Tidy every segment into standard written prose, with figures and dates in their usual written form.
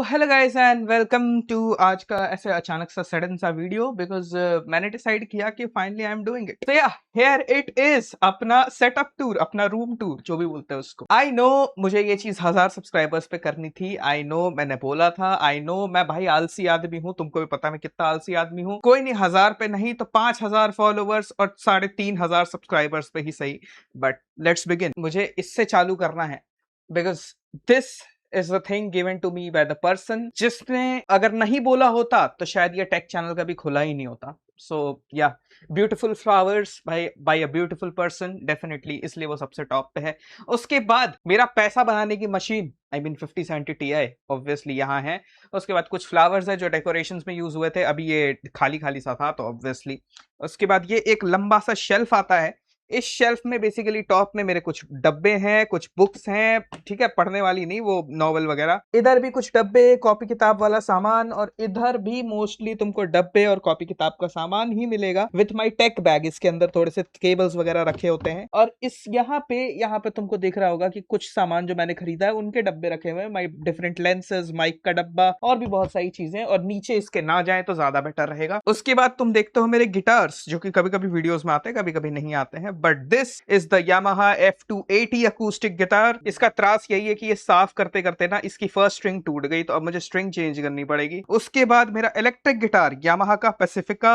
Hello guys and welcome to आज का ऐसे अचानक सा सडन सा वीडियो बिकॉज मैंने डिसाइड किया कि finally I am doing it. तो या हियर इट इज अपना सेटअप टूर, अपना रूम टूर जो भी बोलते हैं उसको। आई नो मुझे ये चीज 1000 सब्सक्राइबर्स पे करनी थी। आई नो मैंने बोला था। आई नो मैं भाई आलसी आदमी हूँ, तुमको भी पता मैं कितना आलसी आदमी हूँ। कोई नहीं, 1000 पे नहीं तो 5000 फॉलोवर्स और 3500 सब्सक्राइबर्स पे ही सही, बट लेट्स बिगिन। मुझे इससे चालू करना है because this is the thing given to me by the person जिसने अगर नहीं बोला होता तो शायद ये टेक चैनल कभी खुला ही नहीं होता। So yeah beautiful flowers by a beautiful person, definitely इसलिए वो सबसे टॉप पे है। उसके बाद मेरा पैसा बनाने की machine, I mean 5070 Ti obviously यहाँ है। उसके बाद कुछ फ्लावर्स है जो डेकोरेशंस में यूज हुए थे, अभी ये खाली खाली सा था तो ऑब्वियसली। उसके बाद ये एक लंबा सा शेल्फ आता है। इस शेल्फ में बेसिकली टॉप में मेरे कुछ डब्बे हैं, कुछ बुक्स हैं, ठीक है, पढ़ने वाली नहीं, वो नॉवल वगैरह। इधर भी कुछ डब्बे, कॉपी किताब वाला सामान, और इधर भी मोस्टली तुमको डब्बे और कॉपी किताब का सामान ही मिलेगा विथ माय टेक बैग। इसके अंदर थोड़े से केबल्स वगैरह रखे होते हैं। और इस यहाँ पे तुमको दिख रहा होगा कि कुछ सामान जो मैंने खरीदा है उनके डब्बे रखे हुए हैं, माई डिफरेंट लेंसेज, माइक का डब्बा और भी बहुत सारी चीजें। और नीचे इसके ना जाए तो ज्यादा बेटर रहेगा। उसके बाद तुम देखते हो मेरे गिटार्स जो कि कभी कभी वीडियोस में आते हैं, कभी कभी नहीं आते हैं, but this is the Yamaha F280 acoustic guitar. इसका त्रास यही है कि ये साफ करते करते ना इसकी फर्स्ट स्ट्रिंग टूट गई, तो अब मुझे स्ट्रिंग चेंज करनी पड़ेगी। उसके बाद मेरा इलेक्ट्रिक गिटार Yamaha का पैसिफिका,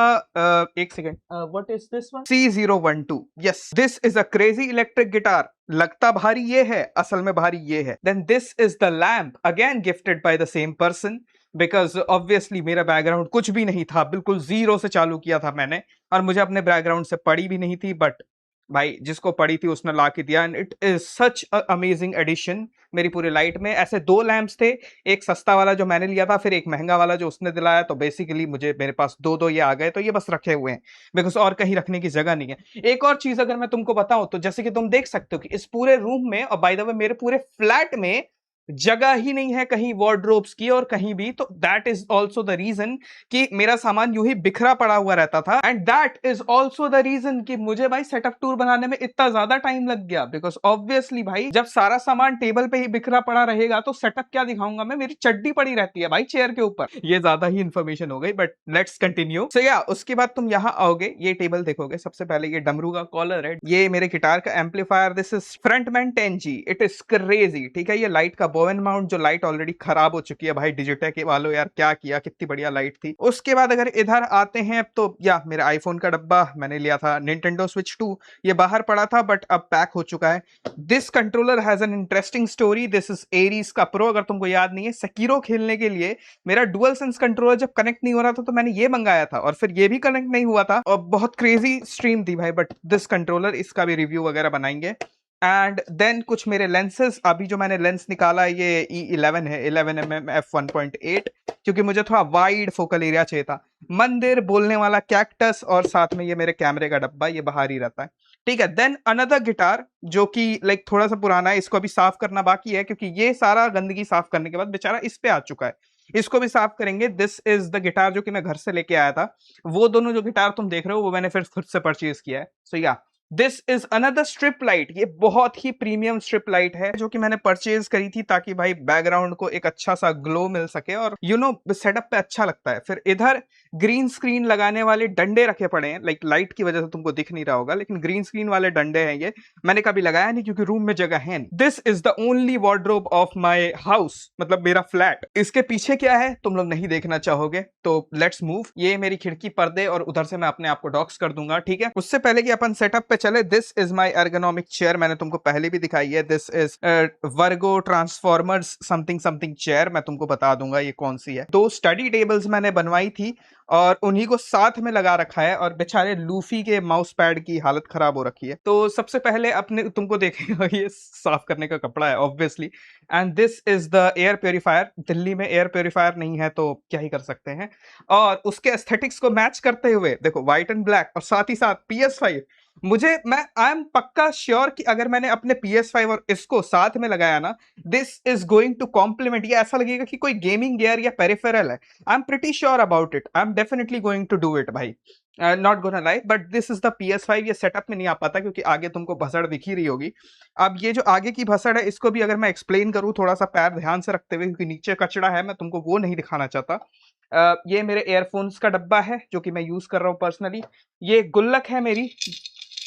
एक second, what is this one, C012। Yes, this is a crazy electric guitar. लगता भारी ये है, असल में भारी ये है। Then this is the lamp, again gifted by the same person, because obviously मेरा बैकग्राउंड कुछ भी नहीं था, बिल्कुल जीरो से चालू किया था मैंने, और मुझे अपने बैकग्राउंड से पड़ी भी नहीं थी, बट भाई जिसको पड़ी थी उसने ला के दिया, and it is such amazing addition मेरी पूरी लाइट में। ऐसे दो लैंप्स थे, एक सस्ता वाला जो मैंने लिया था, फिर एक महंगा वाला जो उसने दिलाया, तो बेसिकली मुझे मेरे पास दो दो ये आ गए, तो ये बस रखे हुए हैं बिकॉज और कहीं रखने की जगह नहीं है। एक और चीज अगर मैं तुमको बताऊं तो जैसे कि तुम देख सकते हो कि इस पूरे रूम में, और बाय द वे मेरे पूरे फ्लैट में जगह ही नहीं है कहीं वार्डरोब्स की और कहीं भी, तो that is also the reason कि मेरा सामान यूं ही बिखरा पड़ा हुआ रहता था। And that is also the reason कि मुझे भाई सेटअप टूर बनाने में इतना ज्यादा टाइम लग गया, बिकॉज ऑब्वियसली भाई जब सारा सामान टेबल पे ही बिखरा पड़ा रहेगा तो सेटअप क्या दिखाऊंगा मैं, मेरी चड्डी पड़ी रहती है भाई चेयर के ऊपर। ये ज्यादा ही इंफॉर्मेशन हो गई, बट लेट्स कंटिन्यू। सो या उसके बाद तुम यहाँ आओगे, ये टेबल देखोगे, सबसे पहले ये डमरू का कॉलर है, ये मेरे गिटार का amplifier, this is frontman 10G, it is crazy, ठीक है। ये लाइट का बोवन माउंट, जो लाइट ऑलरेडी खराब हो चुकी है भाई, डिजिटेक वालों यार क्या किया, कितनी बढ़िया लाइट थी। उसके बाद अगर इधर आते हैं तो या मेरा आईफोन का डब्बा मैंने लिया था, Nintendo Switch 2, ये बाहर पड़ा था बट अब पैक हो चुका है। This controller has an interesting story, this is Aries का प्रो, अगर तुमको याद नहीं है, सेकिरो खेलने के लिए मेरा डुअल सेंस कंट्रोलर जब कनेक्ट नहीं हो रहा था तो मैंने ये मंगाया था, और फिर ये भी कनेक्ट नहीं हुआ था, और बहुत क्रेजी स्ट्रीम थी भाई। बट दिस कंट्रोलर, इसका भी रिव्यू वगैरह बनाएंगे। एंड देन कुछ मेरे लेंसेज, अभी जो मैंने लेंस निकाला ये E11 है, 11mm f1.8, क्योंकि मुझे थोड़ा वाइड फोकल एरिया चाहिए था। मंदिर, बोलने वाला कैक्टस, और साथ में ये मेरे कैमरे का डब्बा, ये बाहर ही रहता है, ठीक है। देन अनदर गिटार जो कि लाइक थोड़ा सा पुराना है, इसको अभी साफ करना बाकी है, क्योंकि ये सारा गंदगी साफ करने के बाद बेचारा इस पे आ चुका है, इसको भी साफ करेंगे। दिस इज द गिटार जो कि मैं घर से लेके आया था। वो दोनों जो गिटार तुम देख रहे हो वो मैंने फिर खुद से परचेज किया है। सो या this is another strip light, ये बहुत ही प्रीमियम स्ट्रिप लाइट है जो कि मैंने परचेज करी थी ताकि भाई बैकग्राउंड को एक अच्छा सा ग्लो मिल सके, और यू नो सेटअप पे अच्छा लगता है। फिर इधर ग्रीन स्क्रीन लगाने वाले डंडे रखे पड़े हैं, लाइक लाइट की वजह से तुमको दिख नहीं रहा होगा, लेकिन ग्रीन स्क्रीन वाले डंडे हैं, ये मैंने कभी लगाया नहीं क्योंकि रूम में जगह है नहीं। This is the only wardrobe of my house, मतलब मेरा फ्लैट। इसके पीछे क्या है तुम लोग नहीं देखना चाहोगे, तो लेट्स मूव। ये मेरी खिड़की पर्दे, और उधर से मैं अपने आप को डॉक्स कर दूंगा, ठीक है। उससे पहले कि अपन सेटअप पे चले, this is my ergonomic chair, मैंने तुमको पहले भी दिखाई है। This is Virgo transformers something something chair, मैं तुमको बता दूंगा ये कौन सी है। दो स्टडी टेबल्स मैंने बनवाई थी और उन्हीं को साथ में लगा रखा है, और बेचारे लूफी के माउस पैड की हालत खराब हो रखी है। तो सबसे पहले अपने तुमको देखेगा ये साफ करने का कपड़ा है obviously. And this is the air purifier, Delhi में एयर प्योरीफायर नहीं है तो क्या ही कर सकते हैं। और उसके एस्थेटिक्स को मैच करते हुए देखो, व्हाइट एंड ब्लैक, और साथ ही साथ PS5। मैं आई एम पक्का श्योर कि अगर मैंने अपने PS5 और इसको साथ में लगाया ना, this is going to complement, ये ऐसा लगेगा कि कोई गेमिंग गियर या पेरिफेरल है। I am pretty sure about it, I am definitely going to do it भाई। Not gonna lie, but this is the PS5। ये सेटअप में नहीं आ पाता क्योंकि आगे तुमको भसड़ दिख ही रही होगी। अब ये जो आगे की भसड़ है इसको भी अगर मैं एक्सप्लेन करूँ थोड़ा सा पैर ध्यान से रखते हुए, क्योंकि नीचे कचड़ा है, मैं तुमको वो नहीं दिखाना चाहता। ये मेरे एयरफोन्स का डब्बा है जो कि मैं यूज कर रहा हूँ पर्सनली। ये गुल्लक है मेरी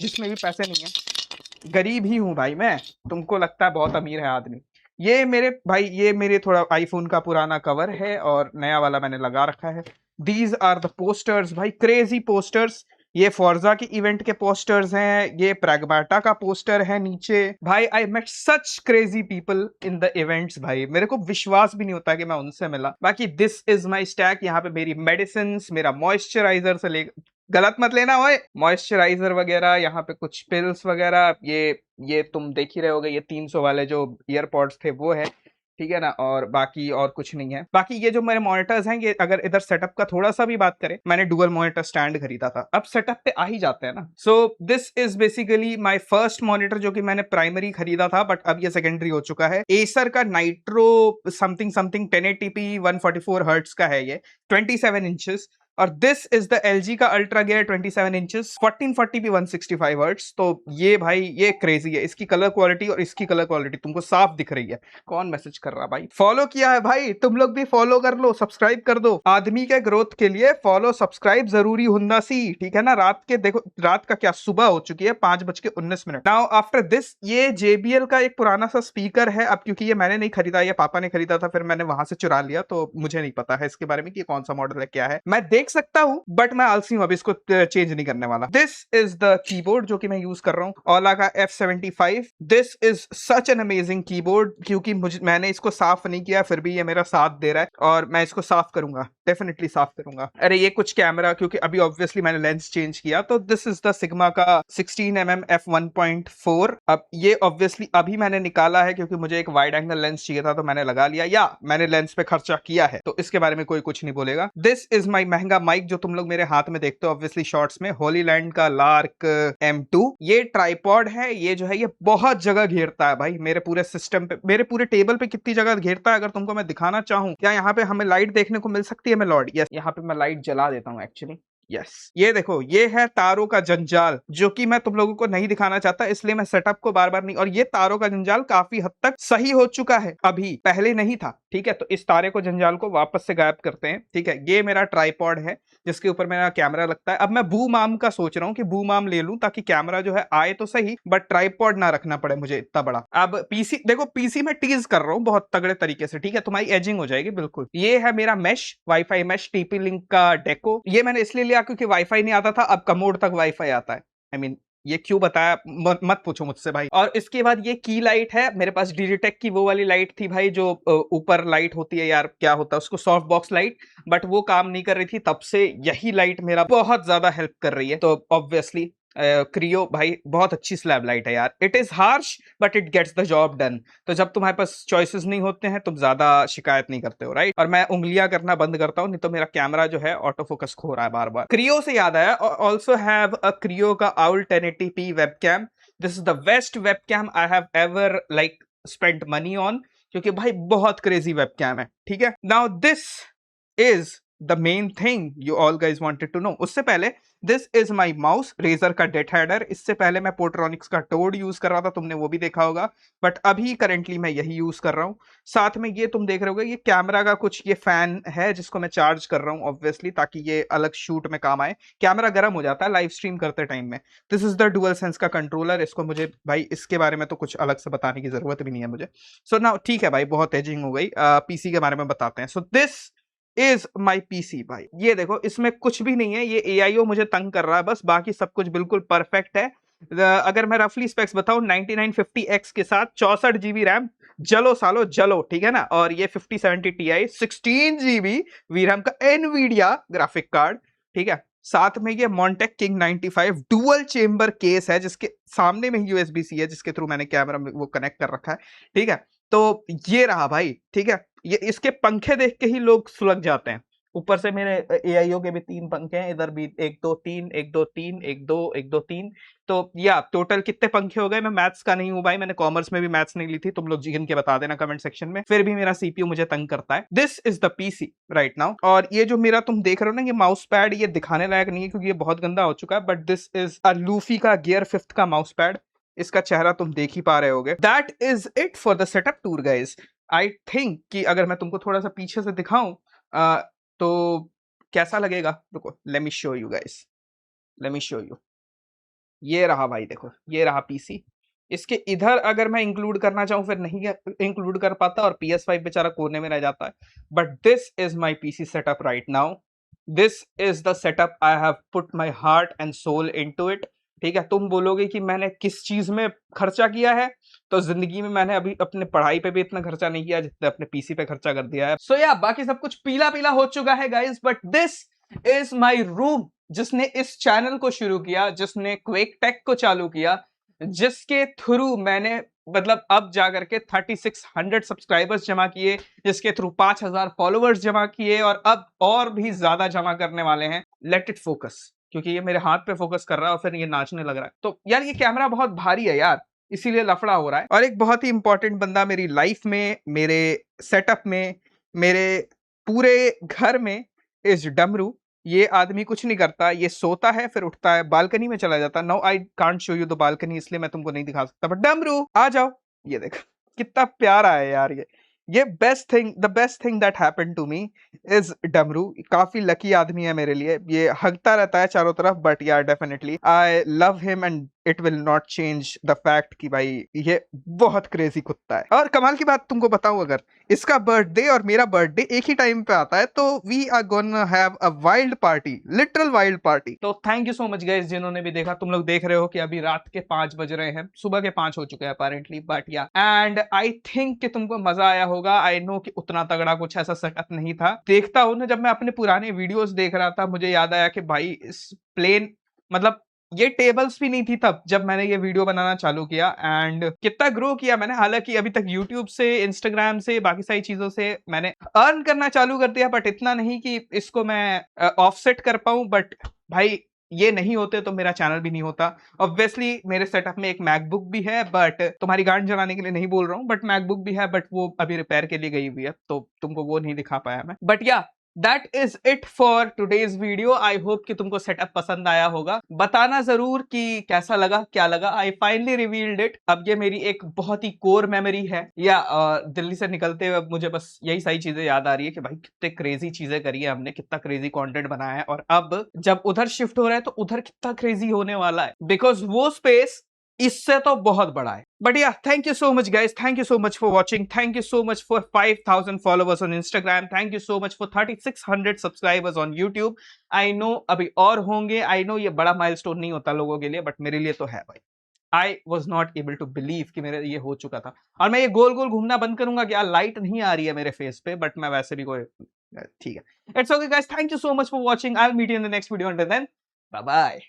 जिसमें भी पैसे नहीं है, गरीब ही हूँ भाई मैं, तुमको लगता है बहुत अमीर है आदमी। ये मेरे भाई, ये मेरे थोड़ा आईफोन का पुराना कवर है और नया वाला मैंने लगा रखा है। दीज आर द पोस्टर्स भाई, क्रेजी पोस्टर्स। ये फोर्जा के इवेंट के पोस्टर्स हैं, ये प्रैग्माटा का पोस्टर है नीचे। भाई I met such crazy people in the events भाई, मेरे को विश्वास भी नहीं होता कि मैं उनसे मिला। बाकी दिस इज माई स्टैक, यहाँ पे मेरी मेडिसिन, मेरा मॉइस्चराइजर से ले, गलत मत लेना ओए, मॉइस्चराइजर वगैरह, यहाँ पे कुछ पिल्स वगैरह, ये तुम देख ही रहे होगे, ये 300 वाले जो ईयरपॉड्स थे वो है, ठीक है ना। और बाकी और कुछ नहीं है। बाकी ये जो मेरे मॉनिटर्स हैं, ये अगर इधर सेटअप का थोड़ा सा भी बात करें, मैंने डुअल मॉनिटर स्टैंड खरीदा था, अब सेटअप पे आ ही जाते हैं ना। So this is basically my first monitor जो कि मैंने प्राइमरी खरीदा था, बट अब ये सेकेंडरी हो चुका है। एसर का nitro something something 1080p 144 hertz का है, ये 27 इंचेस। और दिस इज द LG का ultra gear 27 inches 1440p 165 hertz. तो ये भाई ये क्रेजी है, इसकी कलर क्वालिटी और इसकी कलर क्वालिटी तुमको साफ दिख रही है। कौन मैसेज कर रहा भाई? फॉलो किया है भाई, तुम लोग भी फॉलो कर लो, सब्सक्राइब कर दो। आदमी के ग्रोथ के लिए फॉलो सब्सक्राइब जरूरी हुंदा सी, ठीक है ना। रात के देखो, रात का क्या, सुबह हो चुकी है 5:19। नाउ आफ्टर दिस, ये JBL का एक पुराना सा स्पीकर है। अब क्योंकि ये मैंने नहीं खरीदा, ये पापा ने खरीदा था, फिर मैंने वहां से चुरा लिया, तो मुझे नहीं पता है इसके बारे में कि कौन सा मॉडल है क्या है। मैं देख सकता हूं बट मैं आलसी हूं, अभी इसको चेंज नहीं करने वाला। दिस इज द कीबोर्ड जो कि मैं यूज कर रहा हूं, ओला का F75। This is such an amazing keyboard, क्योंकि मैंने इसको साफ नहीं किया फिर भी ये मेरा साथ दे रहा है, और मैं इसको साफ करूंगा, डेफिनेटली साफ करूंगा। अरे ये कुछ कैमरा, क्योंकि अभी ऑब्वियसली मैंने लेंस चेंज किया, तो दिस इज द सिग्मा का 16mm f1.4। अब ये ऑब्वियसली अभी मैंने निकाला है क्योंकि मुझे एक वाइड एंगल लेंस चाहिए था, तो मैंने लगा लिया, या मैंने लेंस पे खर्चा किया है, तो इसके बारे में कोई कुछ नहीं बोलेगा। दिस इज माई महंगा माइक जो तुम लोग मेरे हाथ में देखते हो ऑब्वियसली शॉर्ट्स में, होलीलैंड का लार्क M2। ये ट्राइपॉड है, ये जो है ये बहुत जगह घेरता है भाई, मेरे पूरे सिस्टम पे, मेरे पूरे टेबल पे कितनी जगह घेरता है अगर तुमको मैं दिखाना चाहूं। क्या यहाँ पे हमें लाइट देखने को मिल सकती है? मैं लॉर्ड, यस, यहाँ पे मैं लाइट जला देता हूँ एक्चुअली। यस, ये देखो, ये है तारों का जंजाल जो कि मैं तुम लोगों को नहीं दिखाना चाहता, इसलिए मैं सेटअप को बार बार नहीं, और ये तारों का जंजाल काफी हद तक सही हो चुका है, अभी पहले नहीं था, ठीक है। तो इस तारे को जंजाल को वापस से गायब करते हैं, ठीक है। ये मेरा ट्राइपॉड है जिसके ऊपर मेरा कैमरा लगता है। अब मैं बूम आर्म का सोच रहा हूँ कि बूम आर्म ले लूं ताकि कैमरा जो है आए तो सही, बट ट्राइपॉड ना रखना पड़े मुझे इतना बड़ा। अब पीसी देखो, पीसी में टीज कर रहा हूँ बहुत तगड़े तरीके से, ठीक है, तुम्हारी एजिंग हो जाएगी बिल्कुल। ये है मेरा mesh, wifi mesh, TP link का डेको। ये मैंने इसलिए लिया क्योंकि वाईफाई नहीं आता था, अब कमोड तक वाईफाई आता है। आई मीन ये क्यों बताया मत पूछो मुझसे भाई। और इसके बाद ये की लाइट है मेरे पास, डिजिटेक की वो वाली लाइट थी भाई जो ऊपर लाइट होती है यार, क्या होता है उसको, सॉफ्ट बॉक्स लाइट, बट वो काम नहीं कर रही थी, तब से यही लाइट मेरा बहुत ज्यादा हेल्प कर रही है। तो ऑब्वियसली क्रियो भाई बहुत अच्छी स्लैब लाइट है यार, it is harsh but it gets the job done. तो जब तुम्हारे पास चॉइसेस नहीं होते हैं तुम ज्यादा शिकायत नहीं करते हो, राइट। और मैं उंगलियां करना बंद करता हूं, नहीं तो मेरा कैमरा जो है ऑटो फोकस खो रहा है बार बार। क्रियो से याद आया, ऑल्सो हैव अ क्रियो का owl 1080p webcam. This is the best webcam I have ever like spent money on, क्योंकि भाई बहुत क्रेजी वेबकैम है, ठीक है। Now this is the main thing you all guys wanted to know. उससे पहले this is my mouse, Razer का DeathAdder. इससे पहले मैं पोर्ट्रॉनिक्स का टोड यूज कर रहा था, तुमने वो भी देखा होगा, बट अभी करंटली मैं यही यूज कर रहा हूँ। साथ में ये तुम देख रहे होगे, ये कैमरा का कुछ ये फैन है जिसको मैं चार्ज कर रहा हूँ ऑब्वियसली, ताकि ये अलग शूट में काम आए। कैमरा गर्म हो जाता है लाइव स्ट्रीम करते टाइम में। This is the dual sense का कंट्रोलर, इसको मुझे भाई इसके बारे में तो कुछ अलग से बताने की जरूरत भी नहीं है मुझे। सो नाउ ठीक है भाई, बहुत एजिंग हो गई, पीसी के बारे में बताते हैं। So this is my PC भाई, ये देखो इसमें कुछ भी नहीं है, ये AIO मुझे तंग कर रहा है बस, बाकी सब कुछ बिल्कुल परफेक्ट है। अगर मैं रफली स्पेक्स बताऊं, 9950X के साथ 64GB रैम, जलो सालो जलो, ठीक है ना। और ये 5070 Ti 16GB VRAM का एनवीडिया ग्राफिक कार्ड, ठीक है। साथ में ये Montech King 95 dual chamber case है जिसके सामने में USB-C है, जिसके थ्रू मैंने कैमरा में वो कनेक्ट कर रखा है, ठीक है। तो ये रहा भाई, ठीक है। ये इसके पंखे देख के ही लोग सुलग जाते हैं, ऊपर से मेरे AIO के भी 3 पंखे हैं, इधर भी 1 2 3 1 2 3 1 2 1 2 3। तो या टोटल कितने पंखे हो गए? मैं मैथ्स का नहीं हूं भाई, मैंने कॉमर्स में भी मैथ्स नहीं ली थी, तुम लोग गिन के बता देना कमेंट सेक्शन में। फिर भी मेरा CPU मुझे तंग करता है। This is the PC right now. और ये जो मेरा तुम देख रहे हो ना, ये माउस पैड, ये दिखाने लायक नहीं है क्योंकि ये बहुत गंदा हो चुका है, but this is a Luffy का गियर 5th का माउस पैड। इसका चेहरा तुम देख ही पा रहे होगे। That is it for the setup tour guys. I think कि अगर मैं तुमको थोड़ा सा पीछे से दिखाऊं तो कैसा लगेगा, रुको, let me show you guys, let me show you. ये रहा भाई, देखो ये रहा PC। इसके इधर अगर मैं इंक्लूड करना चाहूं फिर नहीं इंक्लूड कर पाता और PS5 बेचारा कोने में रह जाता है। But this is my PC setup right now. This is the setup I have put my heart and soul into it. ठीक है, तुम बोलोगे कि मैंने किस चीज में खर्चा किया है, तो जिंदगी में मैंने अभी अपने पढ़ाई पे भी इतना खर्चा नहीं किया जितना अपने PC पे खर्चा कर दिया है। सो या बाकी सब कुछ पीला पीला हो चुका है guys, but this is my room. जिसने इस चैनल को शुरू किया, जिसने क्वेक टेक को चालू किया, जिसके थ्रू मैंने मतलब अब जाकर के 3600 सब्सक्राइबर्स जमा किए, जिसके थ्रू 5000 फॉलोअर्स जमा किए और अब और भी ज्यादा जमा करने वाले हैं। लेट इट फोकस, क्योंकि ये मेरे हाथ पे फोकस कर रहा है और फिर ये नाचने लग रहा है। तो यार ये कैमरा बहुत भारी है यार, इसीलिए लफड़ा हो रहा है। और एक बहुत ही इंपॉर्टेंट बंदा मेरी लाइफ में, मेरे सेटअप में, मेरे पूरे घर में इज डमरू। ये आदमी कुछ नहीं करता, ये सोता है फिर उठता है, बालकनी में चला जाता है। Now I can't show you the balcony, इसलिए मैं तुमको नहीं दिखा सकता, बट डमरू आ जाओ। ये देखो कितना प्यारा है यार। ये the best thing that happened to me is Damru. काफी लकी आदमी है मेरे लिए, ये हगता रहता है चारों तरफ, बट यार definitely I love him and it will not change the fact कि भाई ये बहुत क्रेजी कुत्ता है। और कमाल की बात तुमको बताऊं, अगर इसका बर्थडे और मेरा बर्थडे एक ही टाइम पे आता है तो we are gonna have a wild party, literal wild party. तो thank you so much guys जिन्होंने भी देखा। तुम लोग देख रहे हो कि अभी रात के 5 बज रहे हैं, सुबह के 5 हो चुके हैं अपेरेंटली, बट या एंड आई थिंक कि तुमको मजा आया होगा। आई नो कि उतना तगड़ा कुछ ऐसा सेटअप नहीं था। देखता हूं ना, जब मैं अपने पुराने वीडियोस देख रहा था मुझे याद आया कि भाई इस प्लेन मतलब ये टेबल्स भी नहीं थी तब जब मैंने ये वीडियो बनाना चालू किया। एंड कितना ग्रो किया मैंने, हालांकि अभी तक यूट्यूब से, इंस्टाग्राम से, बाकी सारी चीजों से मैंने अर्न करना चालू कर दिया, बट इतना नहीं कि इसको मैं ऑफसेट कर पाऊं। बट भाई ये नहीं होते तो मेरा चैनल भी नहीं होता। ऑब्वियसली मेरे सेटअप में एक मैकबुक भी है, बट तुम्हारी गांड जलाने के लिए नहीं बोल रहा हूँ, बट मैकबुक भी है, बट वो अभी रिपेयर के लिए गई हुई है तो तुमको वो नहीं दिखा पाया मैं। बट या that is it for today's video. I hope कि तुमको सेटअप पसंद आया होगा। बताना जरूर कि कैसा लगा, क्या लगा। I finally revealed it. अब ये मेरी एक बहुत ही कोर मेमोरी है। या दिल्ली से निकलते हुए मुझे बस यही सारी चीजें याद आ रही है कि भाई कितने क्रेजी चीजें करी है हमने, कितना क्रेजी कंटेंट बनाया है, और अब जब उधर शिफ्ट हो रहा है तो उधर कितना क्रेजी होने वाला है, बिकॉज वो स्पेस इससे तो बहुत बड़ा है। बट या thank you so much guys, thank you so much for watching, thank you so much for 5000 followers on Instagram, thank you so much for 3600 subscribers on YouTube. I know अभी और होंगे, I know ये बड़ा milestone नहीं होता लोगों के लिए, बट मेरे लिए तो है भाई। I was not able to believe कि मेरे ये हो चुका था। और मैं ये गोल गोल घूमना बंद करूंगा क्या? लाइट नहीं आ रही है मेरे फेस पे, बट मैं वैसे भी कोई ठीक है। It's okay guys, thank you so much for watching. I will meet you in the next video. Until then bye bye.